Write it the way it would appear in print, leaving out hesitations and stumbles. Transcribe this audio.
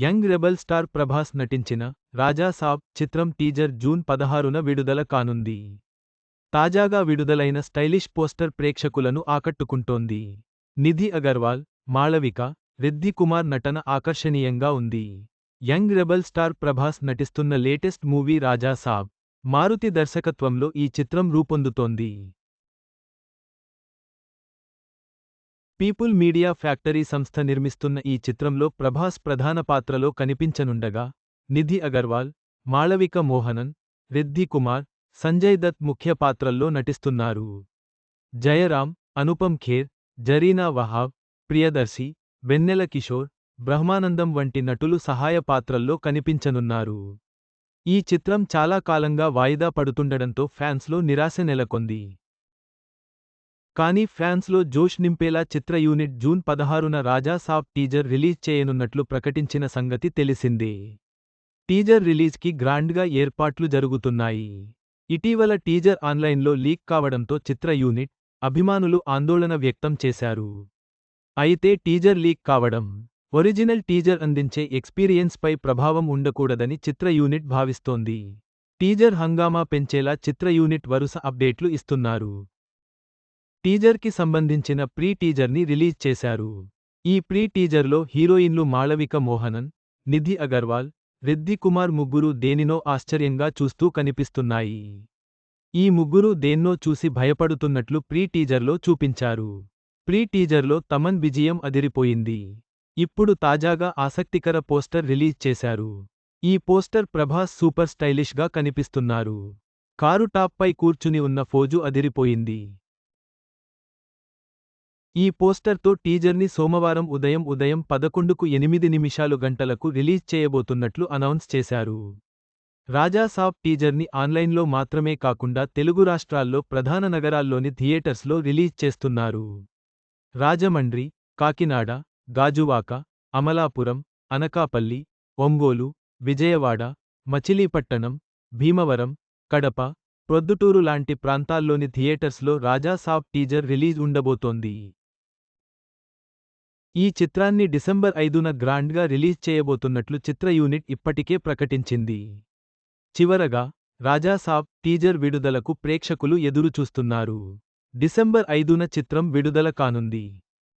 Young rebel star Prabhas నటించిన రాజా సాబ్ చిత్రం teaser June 16న విడుదల కానుంది. తాజాగా విడుదలైన స్టైలిష్ పోస్టర్ ప్రేక్షకులను ఆకట్టుకుంటోంది. నిధి అగర్వాల్, మాళవిక, రిద్ధి కుమార్ నటన ఆకర్షణీయంగా ఉంది. యంగ్ రెబల్ స్టార్ ప్రభాస్ నటిస్తున్న లేటెస్ట్ మూవీ రాజా సాబ్. మారుతి దర్శకత్వంలో ఈ చిత్రం రూపొందుతోంది. పీపుల్ మీడియా ఫ్యాక్టరీ సంస్థ నిర్మిస్తున్న ఈ చిత్రంలో ప్రభాస్ ప్రధాన పాత్రలో కనిపించనుండగా, నిధి అగర్వాల్, మాళవిక మోహనన్, రిద్ధి కుమార్, సంజయ్ దత్ ముఖ్య పాత్రల్లో నటిస్తున్నారు. జయరాం, అనుపమ్ ఖేర్, జరీనా వహాబ్, ప్రియదర్శి, వెన్నెల కిషోర్, బ్రహ్మానందం వంటి నటులు సహాయ పాత్రల్లో కనిపించనున్నారు. ఈ చిత్రం చాలా కాలంగా వాయిదా పడుతుండడంతో ఫ్యాన్స్లో నిరాశ నెలకొంది. కానీ ఫ్యాన్స్లో జోష్ నింపేలా చిత్ర యూనిట్ జూన్ 16న రాజా సాబ్ టీజర్ రిలీజ్ చేయనున్నట్లు ప్రకటించిన సంగతి తెలిసిందే. టీజర్ రిలీజ్కి గ్రాండ్గా ఏర్పాట్లు జరుగుతున్నాయి. ఇటీవల టీజర్ ఆన్లైన్లో లీక్ కావడంతో చిత్ర యూనిట్, అభిమానులు ఆందోళన వ్యక్తం చేశారు. అయితే టీజర్ లీక్ కావడం, ఒరిజినల్ టీజర్ అందించే ఎక్స్పీరియన్స్పై ప్రభావం ఉండకూడదని చిత్ర యూనిట్ భావిస్తోంది. టీజర్ హంగామా పెంచేలా చిత్ర యూనిట్ వరుస అప్డేట్లు ఇస్తున్నారు. టీజర్కి సంబంధించిన ప్రీ టీజర్ని రిలీజ్ చేశారు. ఈ ప్రీ టీజర్లో హీరోయిన్లు మాళవిక మోహనన్, నిధి అగర్వాల్, రిద్ధి కుమార్ ముగ్గురూ దేనినో ఆశ్చర్యంగా చూస్తూ కనిపిస్తున్నాయి. ఈ ముగ్గురూ దేన్నో చూసి భయపడుతున్నట్లు ప్రీ టీజర్లో చూపించారు. ప్రీ టీజర్లో తమన్ విజయం అదిరిపోయింది. ఇప్పుడు తాజాగా ఆసక్తికర పోస్టర్ రిలీజ్ చేశారు. ఈ పోస్టర్ ప్రభాస్ సూపర్ స్టైలిష్గా కనిపిస్తున్నారు. కారు టాప్పై కూర్చుని ఉన్న ఫోజు అదిరిపోయింది. ఈ పోస్టర్తో టీజర్ని సోమవారం ఉదయం 11:08 రిలీజ్ చేయబోతున్నట్లు అనౌన్స్ చేశారు. రాజా సాబ్ టీజర్ని ఆన్లైన్లో మాత్రమే కాకుండా తెలుగు రాష్ట్రాల్లో ప్రధాన నగరాల్లోని థియేటర్స్లో రిలీజ్ చేస్తున్నారు. రాజమండ్రి, కాకినాడ, గాజువాక, అమలాపురం, అనకాపల్లి, ఒంగోలు, విజయవాడ, మచిలీపట్టణం, భీమవరం, కడప, ప్రొద్దుటూరు లాంటి ప్రాంతాల్లోని థియేటర్స్లో రాజా సాబ్ టీజర్ రిలీజ్ ఉండబోతోంది. ఈ చిత్రాన్ని డిసెంబర్ 5న గ్రాండ్గా రిలీజ్ చేయబోతున్నట్లు చిత్ర యూనిట్ ఇప్పటికే ప్రకటించింది. చివరగా, రాజా సాబ్ టీజర్ విడుదలకు ప్రేక్షకులు ఎదురు చూస్తున్నారు. డిసెంబర్ 5న చిత్రం విడుదల కానుంది.